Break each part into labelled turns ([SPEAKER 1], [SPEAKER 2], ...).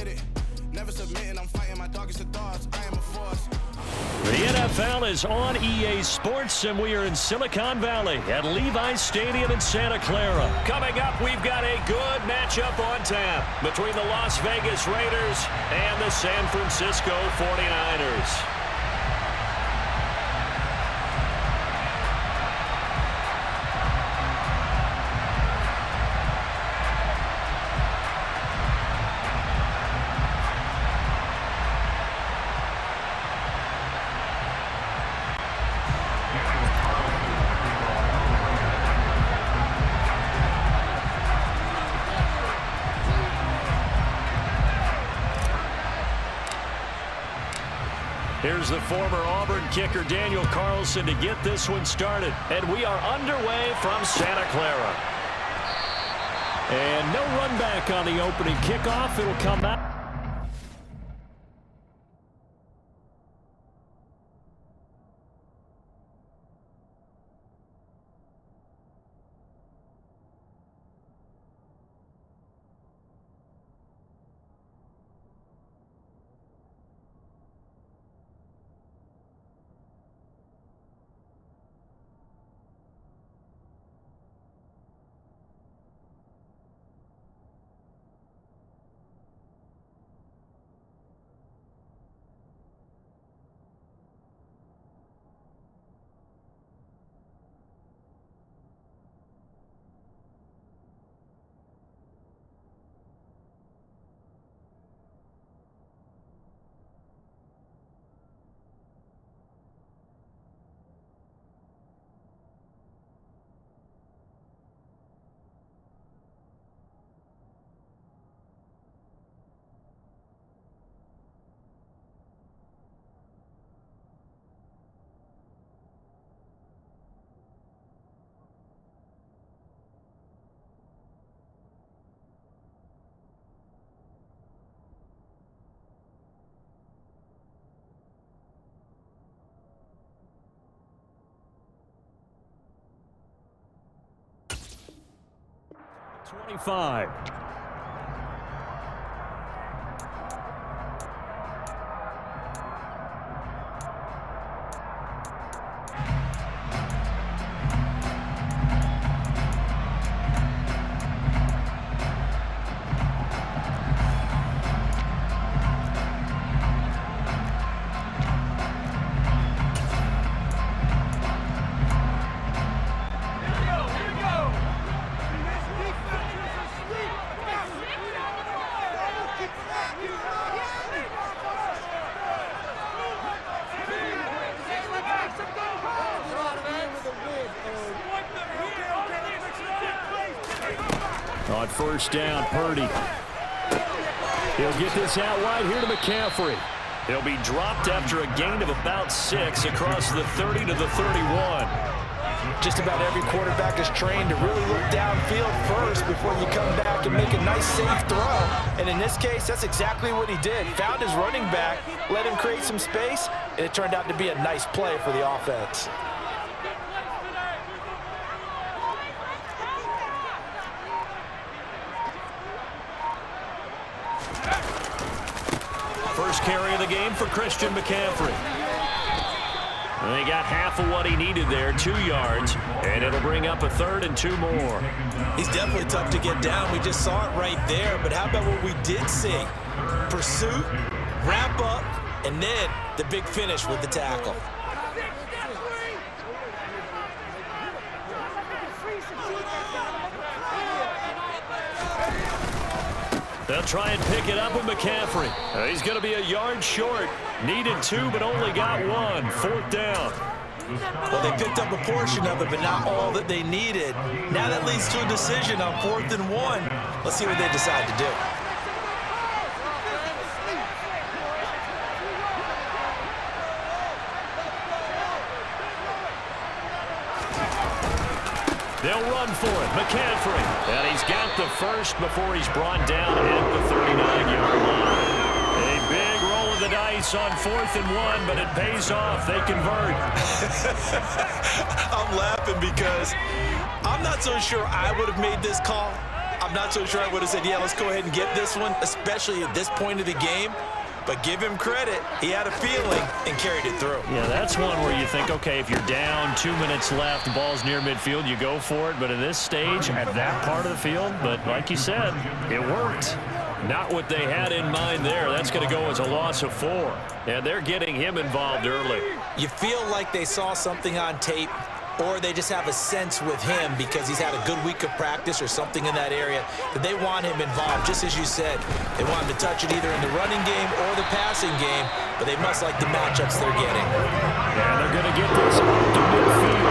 [SPEAKER 1] did it. Never submitting, I'm fighting my darkest of thoughts. I am a force.
[SPEAKER 2] The NFL is on EA Sports, and we are in Silicon Valley at Levi's Stadium in Santa Clara. Coming up, we've got a good matchup on tap between the Las Vegas Raiders and the San Francisco 49ers. Here's the former Auburn kicker Daniel Carlson to get this one started. And we are underway from Santa Clara. And no run back on the opening kickoff. It'll come out. '25. On first down, Purdy. He'll get this out wide here to McCaffrey. He'll be dropped after a gain of about 6 across the 30 to the 31.
[SPEAKER 3] Just about every quarterback is trained to really look downfield first before you come back and make a nice, safe throw. And in this case, that's exactly what he did. Found his running back, let him create some space, and it turned out to be a nice play for the offense.
[SPEAKER 2] First carry of the game for Christian McCaffrey. And he got half of what he needed there, 2 yards, and it'll bring up a 3rd and 2 more.
[SPEAKER 4] He's definitely tough to get down. We just saw it right there, but how about what we did see? Pursuit, wrap up, and then the big finish with the tackle.
[SPEAKER 2] They'll try and pick it up with McCaffrey. He's going to be a yard short. Needed 2, but only got 1. 4th down.
[SPEAKER 4] Well, they picked up a portion of it, but not all that they needed. Now that leads to a decision on 4th and 1. Let's see what they decide to do.
[SPEAKER 2] They'll run for it. McCaffrey. And he's got the first before he's brought down at the 39-yard line. A big roll of the dice on 4th and 1, but it pays off. They convert.
[SPEAKER 4] I'm laughing because I'm not so sure I would have made this call. I'm not so sure I would have said, yeah, let's go ahead and get this one, especially at this point of the game. But give him credit. He had a feeling and carried it through.
[SPEAKER 2] Yeah, that's one where you think, okay, if you're down, 2 minutes left, the ball's near midfield, you go for it. But in this stage, at that part of the field, but like you said, it worked. Not what they had in mind there. That's going to go as a loss of 4. And they're getting him involved early.
[SPEAKER 4] You feel like they saw something on tape, or they just have a sense with him because he's had a good week of practice or something in that area that they want him involved. Just as you said, they want him to touch it either in the running game or the passing game, but they must like the matchups they're getting.
[SPEAKER 2] And they're going to get this up to midfield.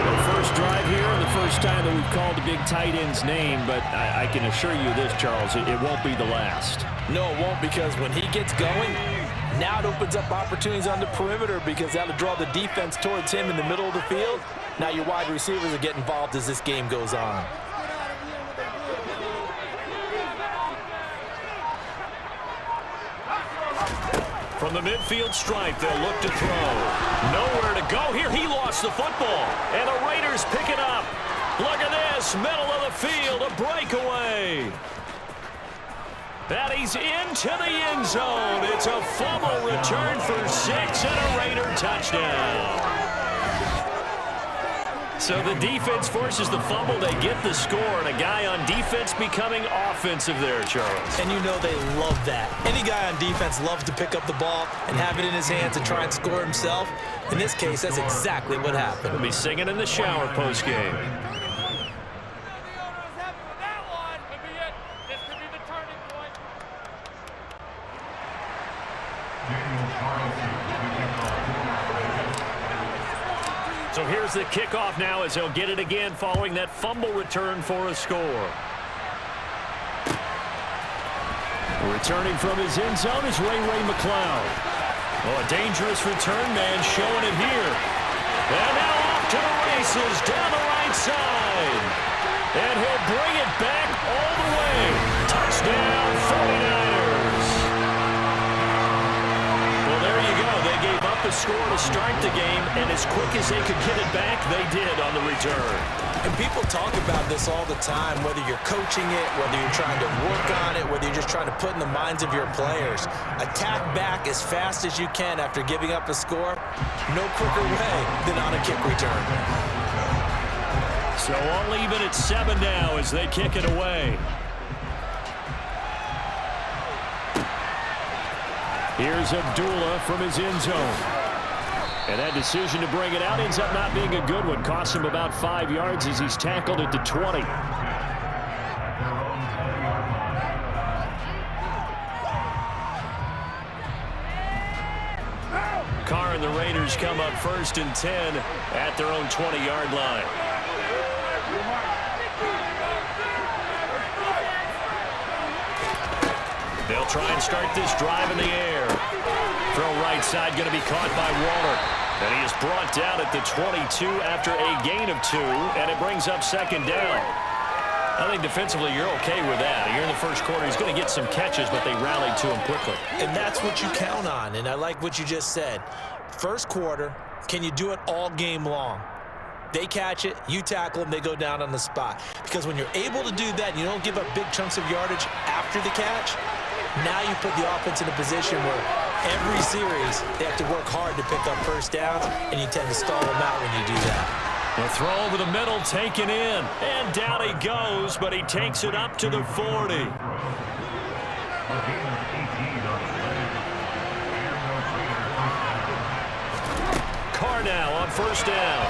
[SPEAKER 2] The first drive here, and the first time that we've called the big tight end's name, but I can assure you this, Charles, it won't be the last.
[SPEAKER 4] No, it won't, because when he gets going, now it opens up opportunities on the perimeter because that'll draw the defense towards him in the middle of the field. Now your wide receivers will get involved as this game goes on.
[SPEAKER 2] From the midfield stripe, they'll look to throw. Nowhere to go here. He lost the football. And the Raiders pick it up. Look at this. Middle of the field. A breakaway. And he's into the end zone. It's a fumble return for 6 and a Raider touchdown. So the defense forces the fumble. They get the score, and a guy on defense becoming offensive there, Charles.
[SPEAKER 4] And you know they love that. Any guy on defense loves to pick up the ball and have it in his hands and try and score himself. In this case, that's exactly what happened.
[SPEAKER 2] He'll be singing in the shower postgame. So here's the kickoff now as he'll get it again following that fumble return for a score. Returning from his end zone is Ray McCloud. Oh, a dangerous return man showing it here. And now off to the races down the right side. And he'll bring it back all the way. Touchdown, 49ers. Well, there you go. They gave up the score to start the game, and as quick as they could get it back, they did on the return.
[SPEAKER 4] And people talk about this all the time, whether you're coaching it, whether you're trying to work on it, whether you're just trying to put in the minds of your players. Attack back as fast as you can after giving up a score. No quicker way than on a kick return.
[SPEAKER 2] So all even at 7 now as they kick it away. Here's Abdullah from his end zone. And that decision to bring it out ends up not being a good one. Costs him about 5 yards as he's tackled at the 20. Carr and the Raiders come up 1st and 10 at their own 20-yard line. They'll try and start this drive in the air. Throw right side going to be caught by Waller. And he is brought down at the 22 after a gain of 2, and it brings up 2nd down. I think defensively you're okay with that. You're in the first quarter. He's going to get some catches, but they rallied to him quickly.
[SPEAKER 4] And that's what you count on, and I like what you just said. First quarter, can you do it all game long? They catch it, you tackle them, they go down on the spot. Because when you're able to do that, you don't give up big chunks of yardage after the catch, now you put the offense in a position where every series they have to work hard to pick up first downs, and you tend to stall them out when you do that.
[SPEAKER 2] The throw over the middle taken in, and down he goes, but he takes it up to the 40. Carr now on 1st down.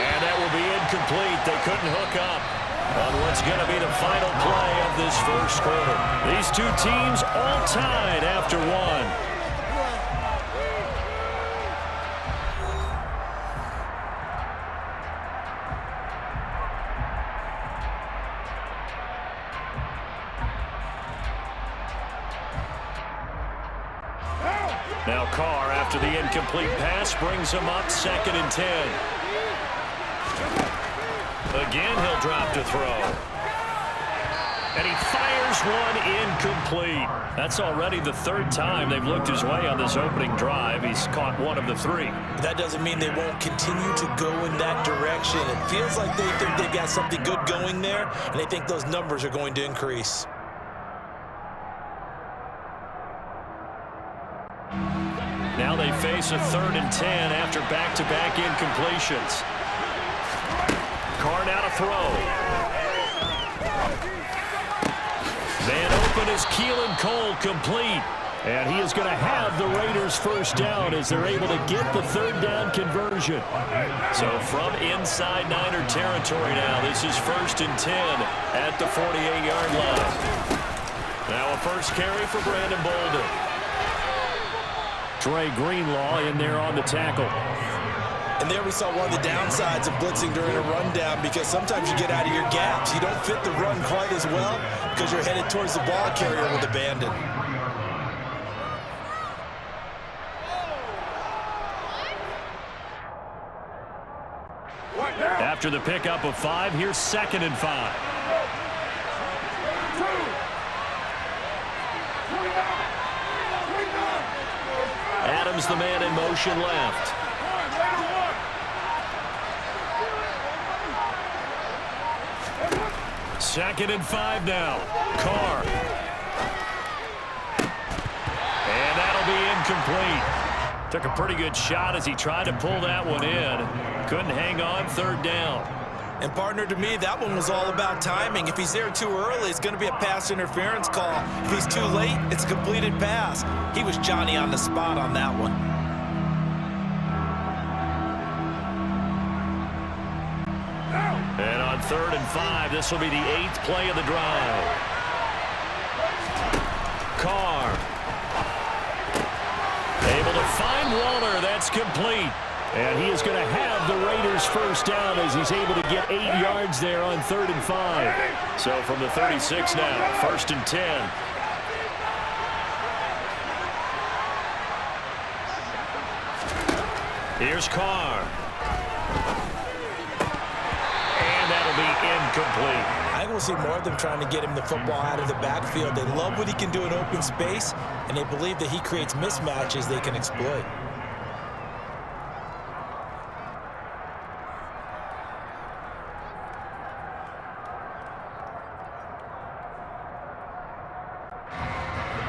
[SPEAKER 2] And that will be incomplete. They couldn't hook up on what's going to be the final play of this first quarter. These two teams all tied after 1. Now Carr, after the incomplete pass, brings him up 2nd and 10. Again, he'll drop to throw. And he fires one incomplete. That's already the third time they've looked his way on this opening drive. He's caught one of the three.
[SPEAKER 4] That doesn't mean they won't continue to go in that direction. It feels like they think they've got something good going there, and they think those numbers are going to increase.
[SPEAKER 2] Now they face a 3rd and 10 after back-to-back incompletions. Carr now to throw. Man open is Keelan Cole, complete. And he is going to have the Raiders first down as they're able to get the 3rd down conversion. So from inside Niner territory now, this is 1st and 10 at the 48-yard line. Now a first carry for Brandon Bolden. Trey Greenlaw in there on the tackle.
[SPEAKER 4] And there we saw one of the downsides of blitzing during a rundown, because sometimes you get out of your gaps. You don't fit the run quite as well because you're headed towards the ball carrier with abandon.
[SPEAKER 2] After the pickup of 5, here's 2nd and 5. Adams, the man in motion left. Second and 5 now. Carr. And that'll be incomplete. Took a pretty good shot as he tried to pull that one in. Couldn't hang on, 3rd down.
[SPEAKER 4] And partner, to me, that one was all about timing. If he's there too early, it's going to be a pass interference call. If he's too late, it's a completed pass. He was Johnny on the spot on that one.
[SPEAKER 2] And on 3rd and 5, this will be the 8th play of the drive. Carr. Able to find Waller. That's complete. And he is going to have the Raiders first down as he's able to get 8 yards there on 3rd and 5. So from the 36 now, 1st and 10. Here's Carr. And that'll be incomplete.
[SPEAKER 4] I think we'll see more of them trying to get him the football out of the backfield. They love what he can do in open space, and they believe that he creates mismatches they can exploit.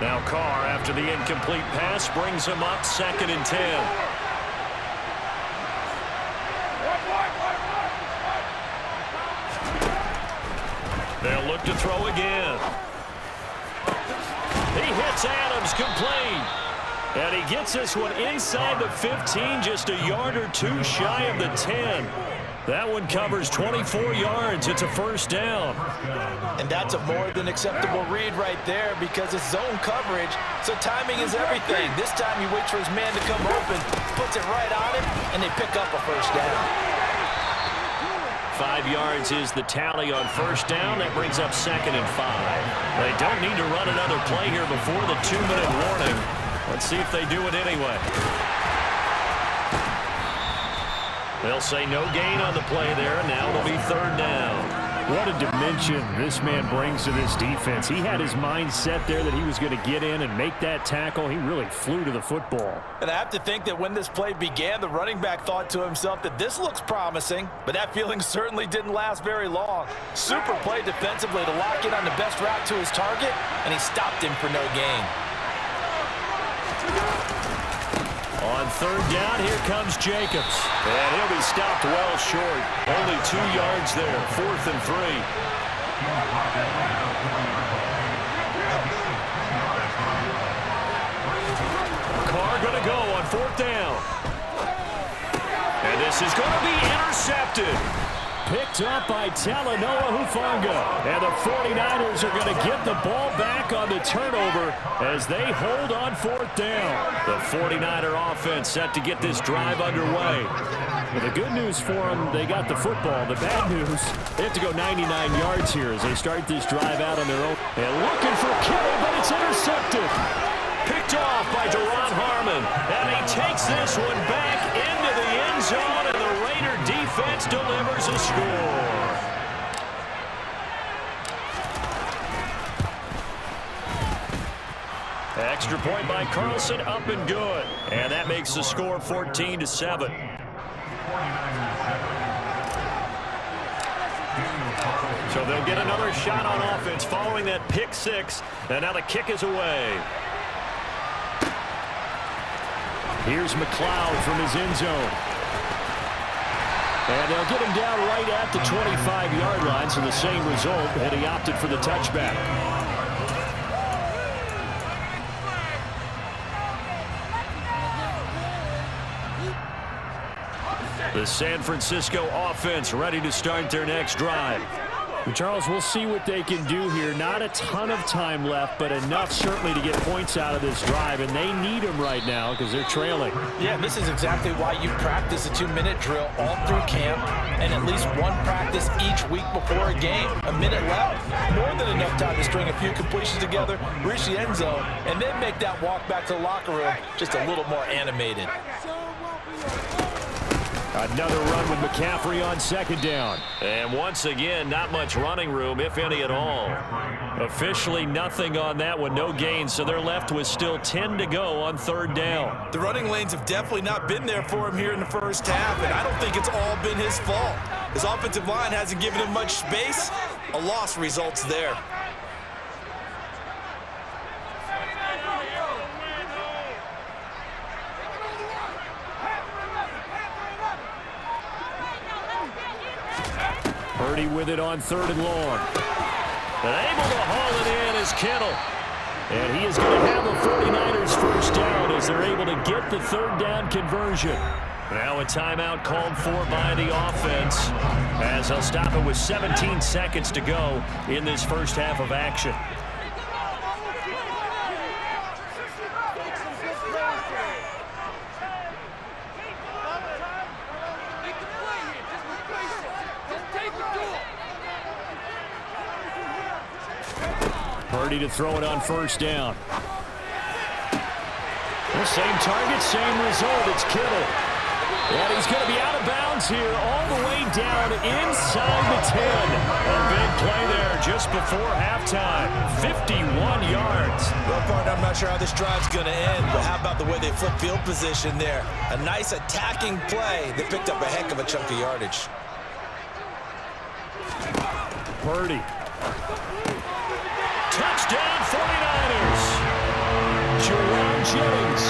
[SPEAKER 2] Now Carr, after the incomplete pass, brings him up 2nd and 10. They'll look to throw again. He hits Adams, complete. And he gets this one inside the 15, just a yard or two shy of the 10. That one covers 24 yards. It's a first down.
[SPEAKER 3] And that's a more than acceptable read right there, because it's zone coverage, so timing is everything. This time he waits for his man to come open, puts it right on him, and they pick up a first down.
[SPEAKER 2] 5 yards is the tally on first down. That brings up 2nd and 5. They don't need to run another play here before the 2-minute warning. Let's see if they do it anyway. They'll say no gain on the play there. Now it'll be 3rd down.
[SPEAKER 5] What a dimension this man brings to this defense. He had his mind set there that he was going to get in and make that tackle. He really flew to the football.
[SPEAKER 3] And I have to think that when this play began, the running back thought to himself that this looks promising, but that feeling certainly didn't last very long. Super play defensively to lock in on the best route to his target, and he stopped him for no gain.
[SPEAKER 2] On 3rd down, here comes Jacobs. And he'll be stopped well short. Only 2 yards there, 4th and 3. Carr going to go on 4th down. And this is going to be intercepted.
[SPEAKER 5] Picked up by Talanoa Hufanga. And the 49ers are going to get the ball back on the turnover as they hold on 4th down.
[SPEAKER 2] The 49er offense set to get this drive underway.
[SPEAKER 5] Well, the good news for them, they got the football. The bad news, they have to go 99 yards here as they start this drive out on their own. And looking for Kittle, but it's intercepted.
[SPEAKER 2] Picked off by Deron Harmon. And he takes this one back into the end zone, and the Raider defense delivers a score. Extra point by Carlson, up and good. And that makes the score 14-7. So they'll get another shot on offense following that pick six. And now the kick is away. Here's McLeod from his end zone. And they'll get him down right at the 25-yard line, so the same result, and he opted for the touchback. The San Francisco offense ready to start their next drive.
[SPEAKER 5] Charles, we'll see what they can do here. Not a ton of time left, but enough certainly to get points out of this drive, and they need them right now because they're trailing.
[SPEAKER 4] Yeah, this is exactly why you practice a 2-minute drill all through camp and at least one practice each week before a game. A minute left, more than enough time to string a few completions together, reach the end zone, and then make that walk back to the locker room just a little more animated.
[SPEAKER 5] Another run with McCaffrey on second down.
[SPEAKER 2] And once again, not much running room, if any at all. Officially nothing on that one, no gain, so they're left with still 10 to go on third down.
[SPEAKER 3] The running lanes have definitely not been there for him here in the first half, and I don't think it's all been his fault. His offensive line hasn't given him much space. A loss results there.
[SPEAKER 5] Purdy with it on third and long.
[SPEAKER 2] And able to haul it in is Kittle.
[SPEAKER 5] And he is going to have a 49ers first down as they're able to get the third down conversion.
[SPEAKER 2] Now a timeout called for by the offense as they'll stop it with 17 seconds to go in this first half of action.
[SPEAKER 5] Purdy to throw it on first down. The same target, same result. It's Kittle. And he's going to be out of bounds here all the way down inside the 10. A big play there just before halftime. 51 yards.
[SPEAKER 3] Well, partner, I'm not sure how this drive's going to end, but how about the way they flip field position there? A nice attacking play that picked up a heck of a chunk of yardage.
[SPEAKER 5] Purdy.
[SPEAKER 2] Touchdown 49ers.
[SPEAKER 5] Jerome Jennings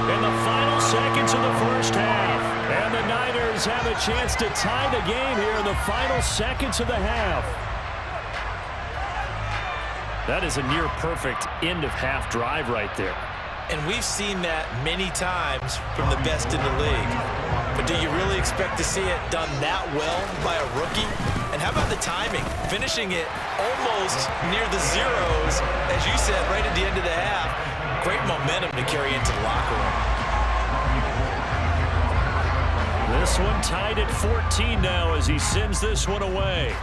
[SPEAKER 2] In the final seconds of the first half.
[SPEAKER 5] and the Niners have a chance to tie the game here in the final seconds of the half.
[SPEAKER 2] That is a near perfect end of half drive right there.
[SPEAKER 4] And we've seen that many times from the best in the league. But do you really expect to see it done that well by a rookie? And how about the timing? Finishing it almost near the zeros, as you said, right at the end of the half. Great momentum to carry into the locker room.
[SPEAKER 2] This one tied at 14 now as he sends this one away.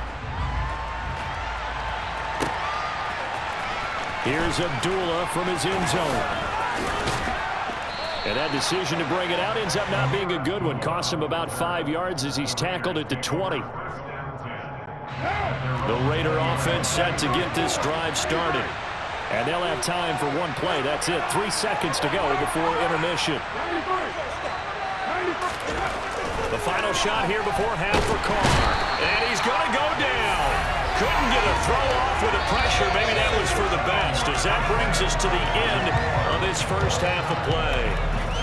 [SPEAKER 5] Here's Abdullah from his end zone. And that decision to bring it out ends up not being a good one. Cost him about 5 yards as he's tackled at the 20.
[SPEAKER 2] The Raider offense set to get this drive started.
[SPEAKER 5] And they'll have time for one play. That's it. 3 seconds to go before intermission.
[SPEAKER 2] The final shot here before half for Carr. And he's going to go down. Couldn't get a throw off with the pressure. Maybe that was for the best, as that brings us to the end of this first half of play.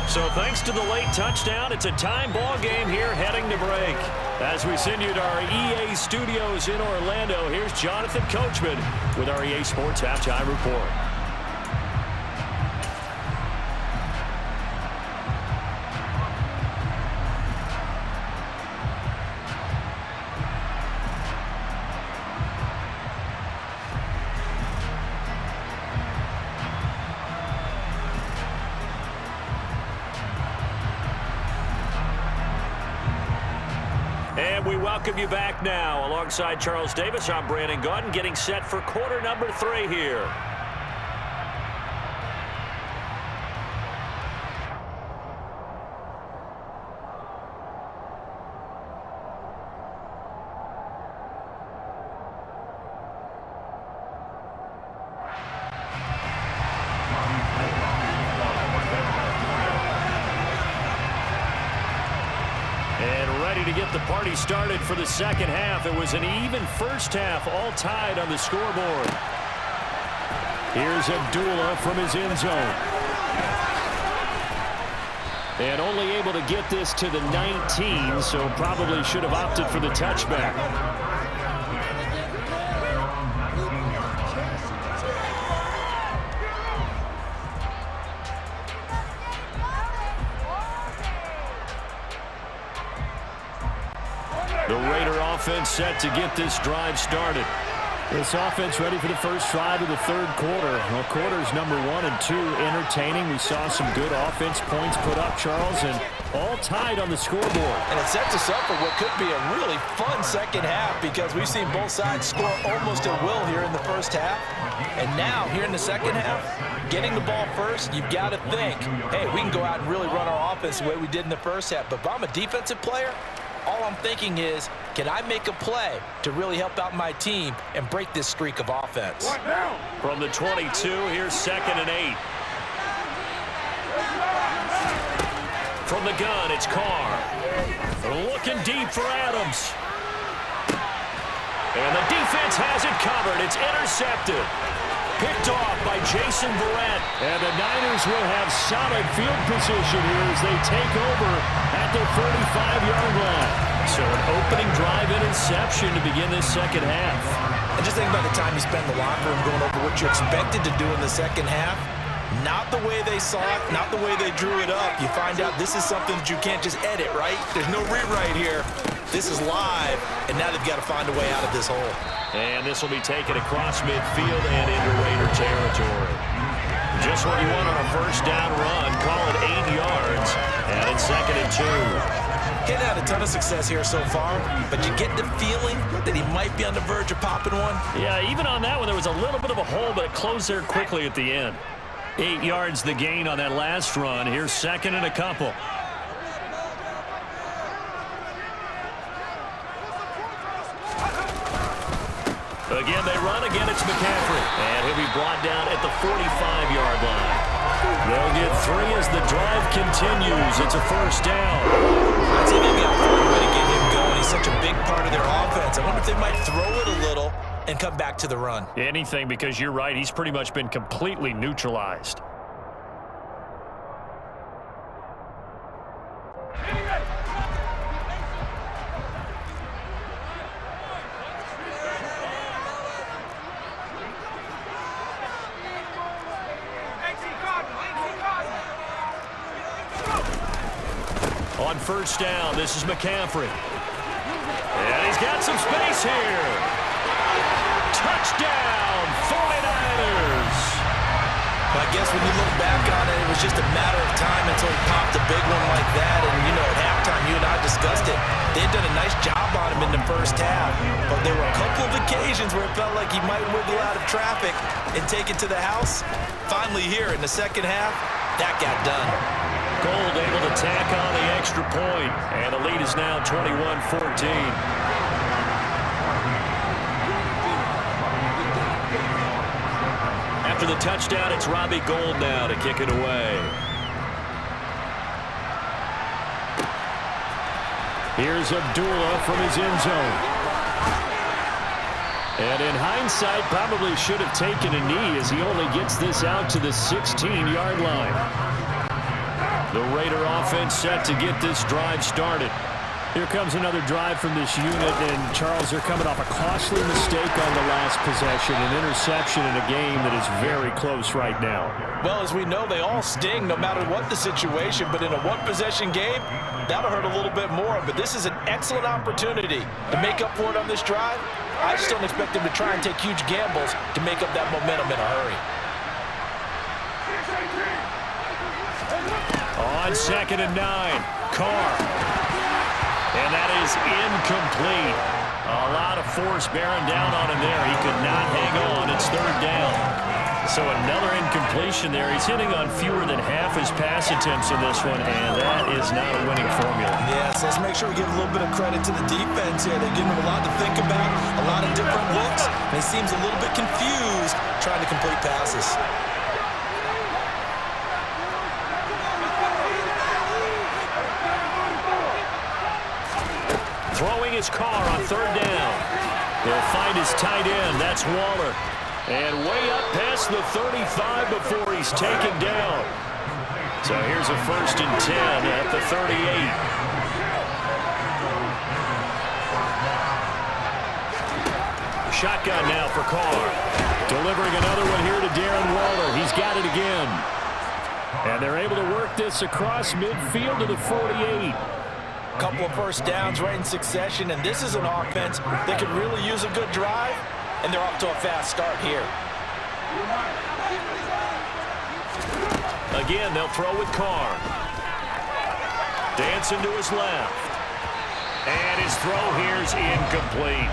[SPEAKER 2] So thanks to the late touchdown, it's a time ball game here heading to break. As we send you to our EA studios in Orlando, here's Jonathan Coachman with our EA Sports Halftime Report. And we welcome you back now. Alongside Charles Davis, I'm Brandon Gaudin, getting set for quarter number 3 here. get the party started for the second half. It was an even first half, all tied on the scoreboard. Here's Abdullah from his end zone. And only able to get this to the 19, so probably should have opted for the touchback. The Raider offense set to get this drive started.
[SPEAKER 5] This offense ready for the first drive of the third quarter. Well, quarters number 1 and 2 entertaining. We saw some good offense points put up, Charles, and all tied on the scoreboard.
[SPEAKER 3] And it sets us up for what could be a really fun second half because we've seen both sides score almost at will here in the first half. And now, here in the second half, getting the ball first, you've got to think, hey, we can go out and really run our offense the way we did in the first half. But if I'm a defensive player, all I'm thinking is, can I make a play to really help out my team and break this streak of offense?
[SPEAKER 2] From the 22, here's 2nd and 8. From the gun, it's Carr. Looking deep for Adams. And the defense has it covered. It's intercepted. Picked off by Jason Verrett.
[SPEAKER 5] And the Niners will have solid field position here as they take over at the 45-yard line.
[SPEAKER 2] So an opening drive interception to begin this second half.
[SPEAKER 3] And just think about the time you spent in the locker room going over what you expected to do in the second half. Not the way they saw it, not the way they drew it up. You find out this is something that you can't just edit, right? There's no rewrite here. This is live, and now they've got to find a way out of this hole.
[SPEAKER 2] And this will be taken across midfield and into Raider territory. Just what you want on a first down run. Call it 8 yards. And it's 2nd and 2.
[SPEAKER 3] He's had a ton of success here so far, but you get the feeling that he might be on the verge of popping one.
[SPEAKER 2] Yeah, even on that one, there was a little bit of a hole, but it closed there quickly at the end. 8 yards the gain on that last run. Here's 2nd and a couple. Again, they run. Again, it's McCaffrey. And he'll be brought down at the 45-yard line. They'll get 3 as the drive continues. It's a first down.
[SPEAKER 3] I'd say they've got a fun way to get him going. He's such a big part of their offense. I wonder if they might throw it a little and come back to the run.
[SPEAKER 2] Anything, because you're right. He's pretty much been completely neutralized. On first down, this is McCaffrey. And he's got some space here. Touchdown, 49ers.
[SPEAKER 3] But I guess when you look back on it, it was just a matter of time until he popped a big one like that. And, you know, at halftime, you and I discussed it. They had done a nice job on him in the first half. But there were a couple of occasions where it felt like he might wiggle out of traffic and take it to the house. Finally here in the second half, that got done.
[SPEAKER 2] Gold able to tack on the extra point, and the lead is now 21-14. After the touchdown, it's Robbie Gould now to kick it away.
[SPEAKER 5] Here's Abdullah from his end zone. And in hindsight, probably should have taken a knee as he only gets this out to the 16-yard line. The Raider offense set to get this drive started. Here comes another drive from this unit, and Charles, they're coming off a costly mistake on the last possession, an interception in a game that is very close right now.
[SPEAKER 3] Well, as we know, they all sting no matter what the situation, but in a one-possession game, that'll hurt a little bit more. But this is an excellent opportunity to make up for it on this drive. I just don't expect them to try and take huge gambles to make up that momentum in a hurry.
[SPEAKER 2] On 2nd and 9, Carr. And that is incomplete. A lot of force bearing down on him there. He could not hang on. It's 3rd down. So another incompletion there. He's hitting on fewer than half his pass attempts in this one, and that is not a winning formula.
[SPEAKER 3] Yeah, so let's make sure we give a little bit of credit to the defense here. They're giving him a lot to think about, a lot of different looks, and he seems a little bit confused trying to complete passes.
[SPEAKER 2] Throwing his car on third down. He'll find his tight end. That's Waller. And way up past the 35 before he's taken down. So here's a 1st and 10 at the 38. Shotgun now for Carr. Delivering another one here to Darren Waller. He's got it again. And they're able to work this across midfield to the 48.
[SPEAKER 3] Couple of first downs right in succession, and this is an offense that could really use a good drive, and they're off to a fast start here.
[SPEAKER 2] Again, they'll throw with Carr. Dancing to his left. And his throw here's incomplete.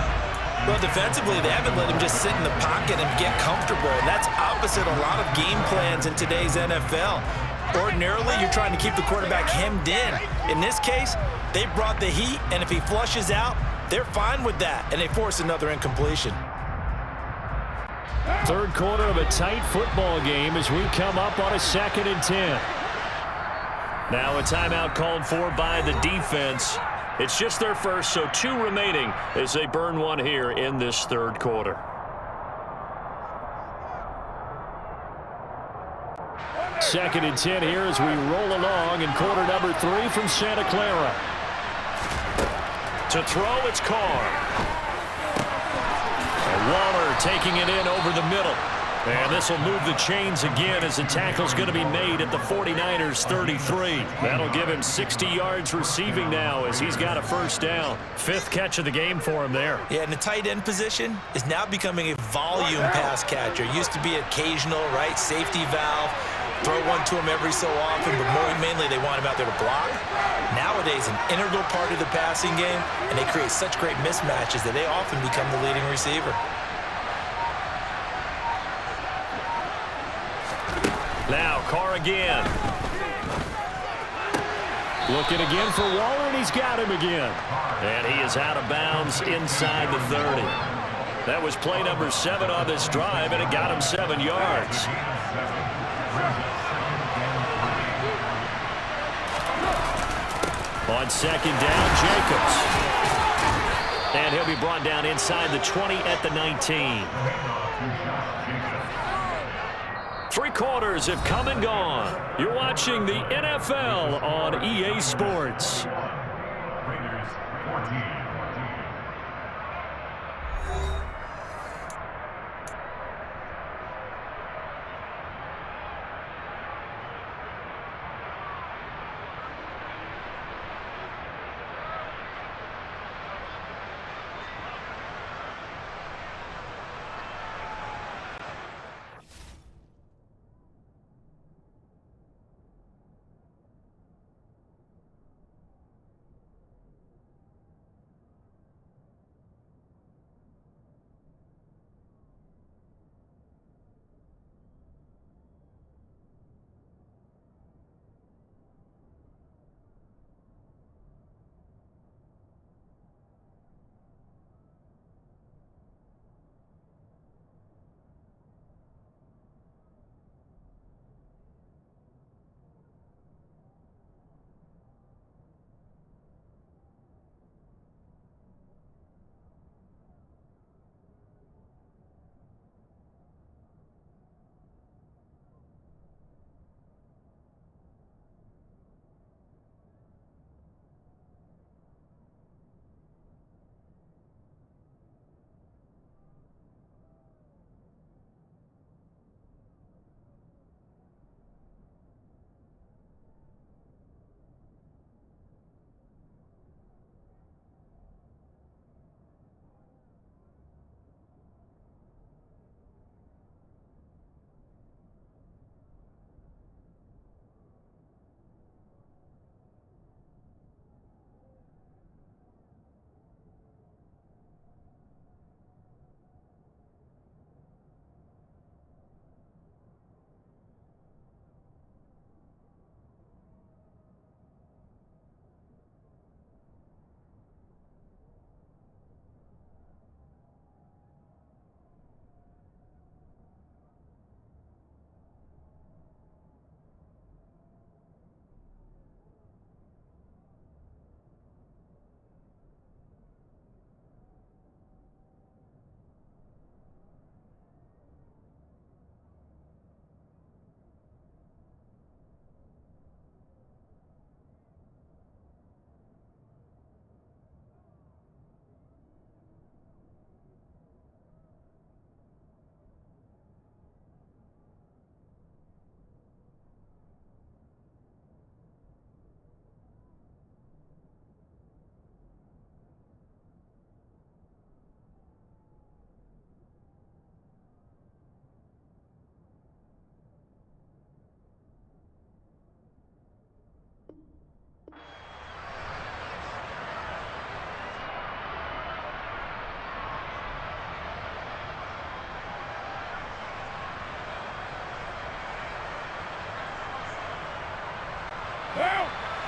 [SPEAKER 3] Well, defensively, they haven't let him just sit in the pocket and get comfortable, and that's opposite a lot of game plans in today's NFL. Ordinarily, you're trying to keep the quarterback hemmed in. In this case, they brought the heat, and if he flushes out, they're fine with that, and they force another incompletion.
[SPEAKER 5] Third quarter of a tight football game as we come up on a 2nd and 10.
[SPEAKER 2] Now a timeout called for by the defense. It's just their first, so 2 remaining as they burn one here in this third quarter.
[SPEAKER 5] Second and 10 here as we roll along in quarter number 3 from Santa Clara.
[SPEAKER 2] To throw, it's Carr. And Waller taking it in over the middle. And this will move the chains again as the tackle's going to be made at the 49ers 33. That'll give him 60 yards receiving now as he's got a first down. 5th catch of the game for him there.
[SPEAKER 3] Yeah, and the tight end position is now becoming a volume pass catcher. Used to be occasional, right, safety valve. Throw one to him every so often, but mainly they want him out there to block. Nowadays, an integral part of the passing game, and they create such great mismatches that they often become the leading receiver.
[SPEAKER 2] Now, Carr again.
[SPEAKER 5] Looking again for Waller, and he's got him again.
[SPEAKER 2] And he is out of bounds inside the 30. That was play number 7 on this drive, and it got him 7 yards. On 2nd down, Jacobs. And he'll be brought down inside the 20 at the 19. 3 quarters have come and gone. You're watching the NFL on EA Sports.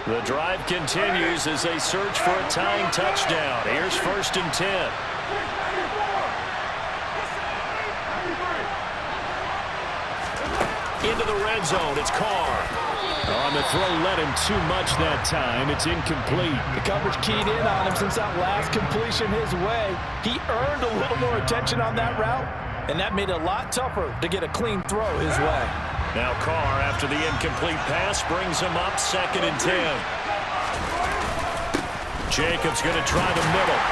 [SPEAKER 2] The drive continues as they search for a tying touchdown. Here's 1st and 10. Into the red zone. It's Carr.
[SPEAKER 5] On the throw, led him too much that time. It's incomplete.
[SPEAKER 3] The coverage keyed in on him since that last completion his way. He earned a little more attention on that route, and that made it a lot tougher to get a clean throw his way.
[SPEAKER 2] Now Carr, after the incomplete pass, brings him up 2nd and 10. Jacobs going to try the middle.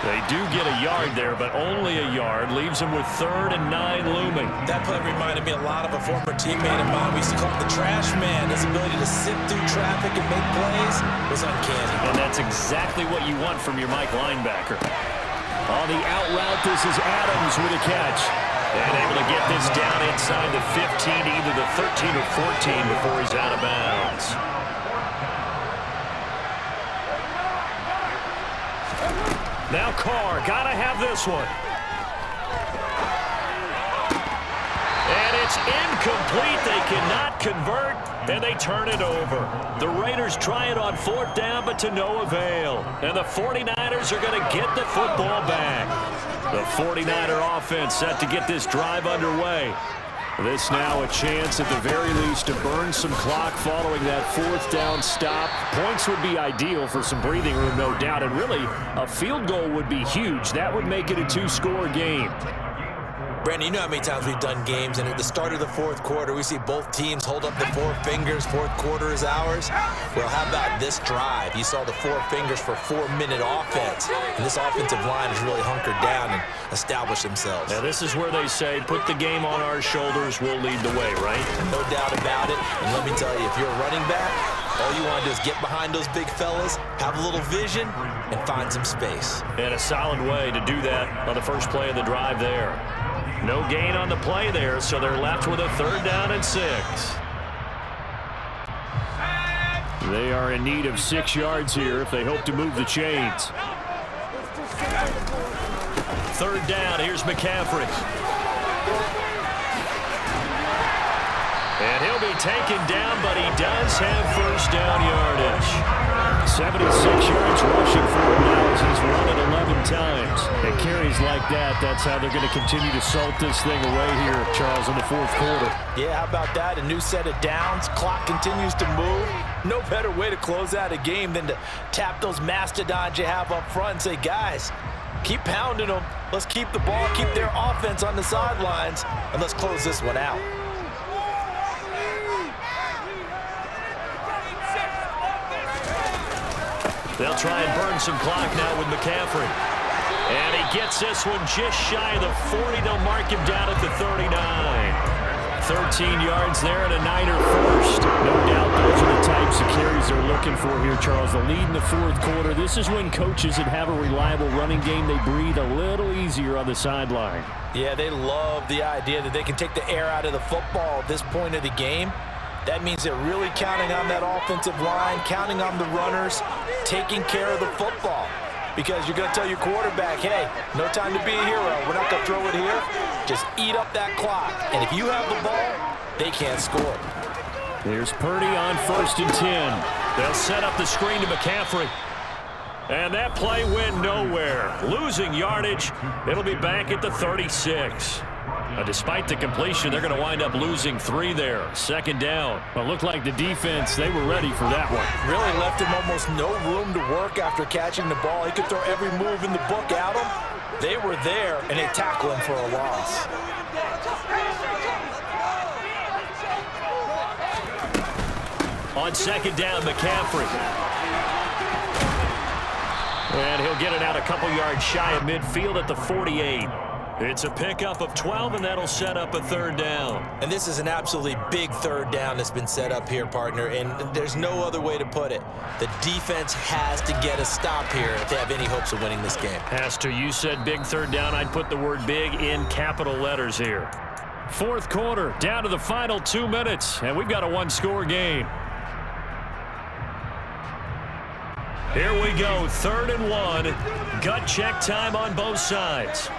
[SPEAKER 2] They do get a yard there, but only a yard. Leaves him with 3rd and 9 looming.
[SPEAKER 4] That play reminded me a lot of a former teammate of mine. We used to call him the trash man. His ability to sift through traffic and make plays was uncanny.
[SPEAKER 2] And that's exactly what you want from your Mike linebacker. On the out route, this is Adams with a catch. And able to get this down inside the 15, either the 13 or 14 before he's out of bounds. Now Carr, gotta have this one. And it's incomplete. They cannot convert, and they turn it over. The Raiders try it on 4th down, but to no avail. And the 49ers are going to get the football back. The 49er offense set to get this drive underway. This now a chance at the very least to burn some clock following that 4th down stop. Points would be ideal for some breathing room, no doubt. And really, a field goal would be huge. That would make it a 2-score game.
[SPEAKER 4] Brandon, you know how many times we've done games, and at the start of the 4th quarter, we see both teams hold up the 4 fingers. 4th quarter is ours. Well, how about this drive? You saw the 4 fingers for 4-minute offense, and this offensive line has really hunkered down and established themselves.
[SPEAKER 2] Now, this is where they say, put the game on our shoulders, we'll lead the way, right?
[SPEAKER 4] No doubt about it. And let me tell you, if you're a running back, all you want to do is get behind those big fellas, have a little vision, and find some space.
[SPEAKER 2] And a solid way to do that on the first play of the drive there. No gain on the play there, so they're left with a 3rd down and 6.
[SPEAKER 5] They are in need of 6 yards here if they hope to move the chains.
[SPEAKER 2] 3rd down, here's McCaffrey. And he'll be taken down, but he does have 1st down yardage.
[SPEAKER 5] 76 yards rushing for him now as he's run it 11 times. And carries like that, that's how they're going to continue to salt this thing away here, Charles, in the 4th quarter.
[SPEAKER 3] Yeah, how about that? A new set of downs. Clock continues to move. No better way to close out a game than to tap those mastodons you have up front and say, guys, keep pounding them. Let's keep the ball, keep their offense on the sidelines, and let's close this one out.
[SPEAKER 2] They'll try and burn some clock now with McCaffrey. And he gets this one just shy of the 40. They'll mark him down at the 39. 13 yards there and a Niner first.
[SPEAKER 5] No doubt those are the types of carries they're looking for here, Charles. The lead in the 4th quarter. This is when coaches that have a reliable running game, they breathe a little easier on the sideline.
[SPEAKER 3] Yeah, they love the idea that they can take the air out of the football at this point of the game. That means they're really counting on that offensive line, counting on the runners, taking care of the football. Because you're going to tell your quarterback, hey, no time to be a hero. We're not going to throw it here. Just eat up that clock. And if you have the ball, they can't score.
[SPEAKER 5] Here's Purdy on 1st and 10.
[SPEAKER 2] They'll set up the screen to McCaffrey. And that play went nowhere. Losing yardage. It'll be back at the 36. Despite the completion, they're going to wind up losing 3 there. 2nd down.
[SPEAKER 5] Well, it looked like the defense, they were ready for that one.
[SPEAKER 3] Really left him almost no room to work after catching the ball. He could throw every move in the book at him. They were there, and they tackled him for a loss.
[SPEAKER 2] On 2nd down, McCaffrey. And he'll get it out a couple yards shy of midfield at the 48. It's a pickup of 12, and that'll set up a 3rd down.
[SPEAKER 4] And this is an absolutely big 3rd down that's been set up here, partner, and there's no other way to put it. The defense has to get a stop here if they have any hopes of winning this game.
[SPEAKER 2] Has to. You said big 3rd down. I'd put the word big in capital letters here.
[SPEAKER 5] 4th quarter, down to the final 2 minutes, and we've got a 1-score game.
[SPEAKER 2] Here we go, 3rd and 1. Gut check time on both sides.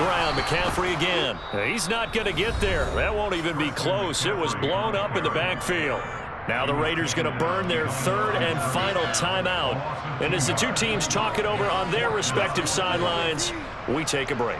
[SPEAKER 2] ground. McCaffrey again. He's not going to get there. That won't even be close. It was blown up in the backfield. Now the Raiders going to burn their third and final timeout. And as the two teams talk it over on their respective sidelines, we take a break.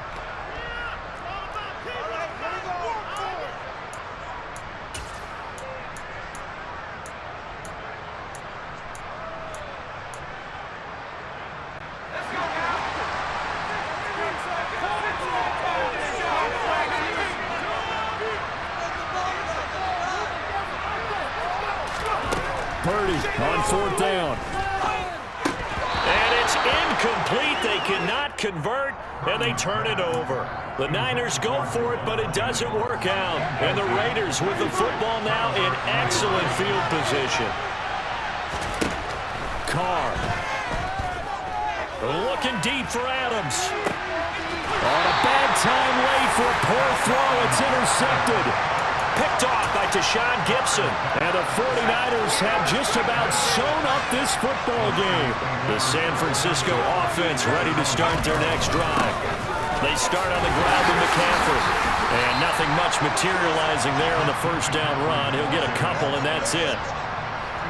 [SPEAKER 5] On fourth down.
[SPEAKER 2] And it's incomplete. They cannot convert, and they turn it over. The Niners go for it, but it doesn't work out. And the Raiders with the football now in excellent field position.
[SPEAKER 5] Carr.
[SPEAKER 2] Looking deep for Adams.
[SPEAKER 5] On a bad time late for a poor throw. It's intercepted.
[SPEAKER 2] Picked off by Tashawn Gibson.
[SPEAKER 5] And the 49ers have just about sewn up this football game.
[SPEAKER 2] The San Francisco offense ready to start their next drive. They start on the ground with McCaffrey. And nothing much materializing there on the first down run. He'll get a couple, and that's it.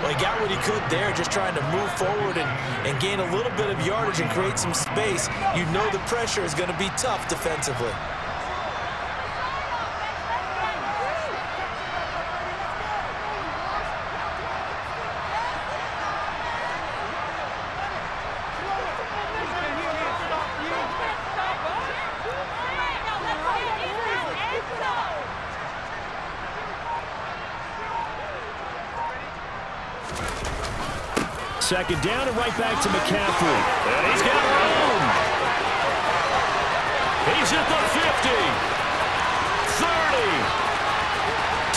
[SPEAKER 4] Well, he got what he could there, just trying to move forward and gain a little bit of yardage and create some space. You know the pressure is going to be tough defensively.
[SPEAKER 5] Second down and right back to McCaffrey.
[SPEAKER 2] And he's got room. He's at the 50, 30,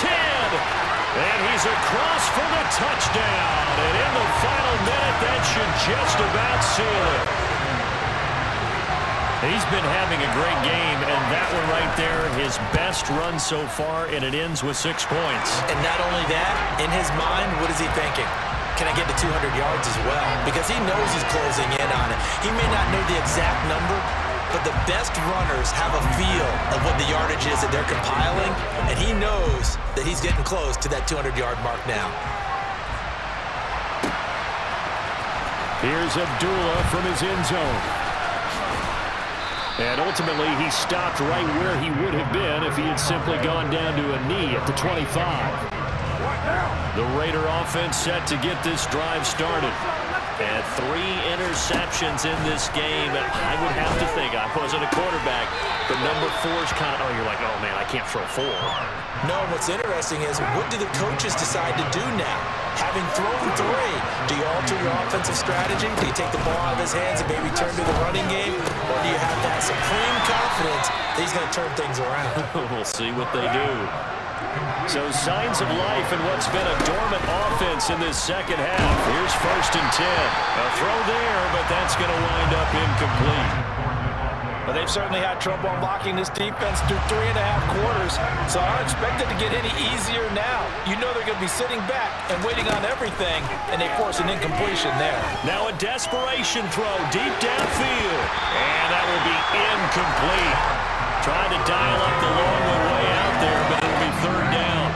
[SPEAKER 2] 10, and he's across for the touchdown. And in the final minute, that should just about seal it. He's been having a great game, and that one right there, his best run so far, and it ends with 6 points.
[SPEAKER 4] And not only that, in his mind, what is he thinking? Can I get to 200 yards as well? Because he knows he's closing in on it. He may not know the exact number, but the best runners have a feel of what the yardage is that they're compiling, and he knows that he's getting close to that 200-yard mark now.
[SPEAKER 5] Here's Abdullah from his end zone. And ultimately, he stopped right where he would have been if he had simply gone down to a knee at the 25.
[SPEAKER 2] The Raider offense set to get this drive started. And 3 interceptions in this game. I would have to think, I wasn't a quarterback, but number 4 is kind of, oh, you're like, oh, man, I can't throw 4.
[SPEAKER 4] No, what's interesting is, what do the coaches decide to do now? Having thrown 3, do you alter your offensive strategy? Do you take the ball out of his hands and maybe turn to the running game? Or do you have that supreme confidence that he's going to turn things around?
[SPEAKER 2] We'll see what they do. So signs of life in what's been a dormant offense in this second half. Here's 1st and 10. A throw there, but that's going to wind up incomplete.
[SPEAKER 3] But they've certainly had trouble unlocking this defense through 3.5 quarters, so I don't expect it to get any easier now. You know they're going to be sitting back and waiting on everything, and they force an incompletion there.
[SPEAKER 2] Now a desperation throw deep downfield, and that will be incomplete. Trying to dial up the long one way out there, but it'll be 3rd down.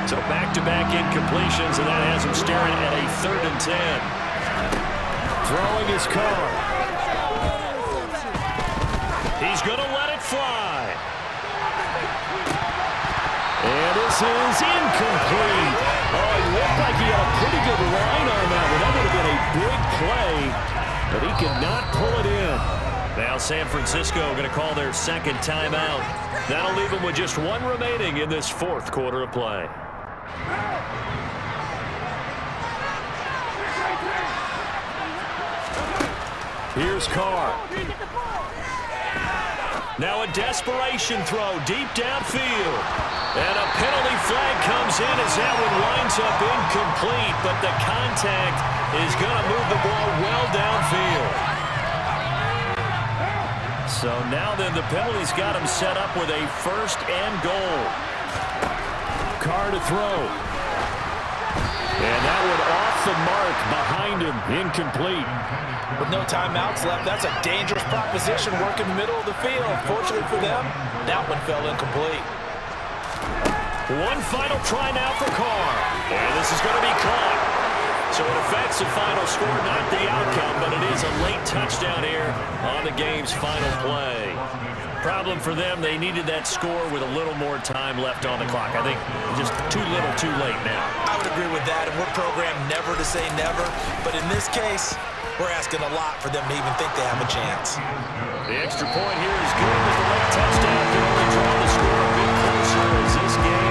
[SPEAKER 2] So back-to-back incompletions, and that has him staring at a 3rd and 10.
[SPEAKER 5] Throwing his Carr.
[SPEAKER 2] He's going to let it fly.
[SPEAKER 5] And this is incomplete. Oh, it looked like he had a pretty good line on that one. That would have been a big play, but he could not pull it in.
[SPEAKER 2] Now San Francisco going to call their 2nd timeout. That'll leave them with just 1 remaining in this 4th quarter of play.
[SPEAKER 5] Here's Carr.
[SPEAKER 2] Now a desperation throw deep downfield. And a penalty flag comes in as that one winds up incomplete, but the contact is going to move the ball well downfield. So now then the penalty's got him set up with a 1st and goal.
[SPEAKER 5] Carr to throw.
[SPEAKER 2] And that one off
[SPEAKER 5] the mark behind him. Incomplete.
[SPEAKER 3] With no timeouts left, that's a dangerous proposition working the middle of the field. Fortunately for them, that one fell incomplete.
[SPEAKER 2] One final try now for Carr. And this is going to be caught. So it affects the final score, not the outcome, but it is a late touchdown here on the game's final play. Problem for them, they needed that score with a little more time left on the clock. I think just too little, too late now.
[SPEAKER 4] I would agree with that, and we're programmed never to say never. But in this case, we're asking a lot for them to even think they have a chance.
[SPEAKER 2] The extra point here is good with the late touchdown. They only draw the score a bit closer as this game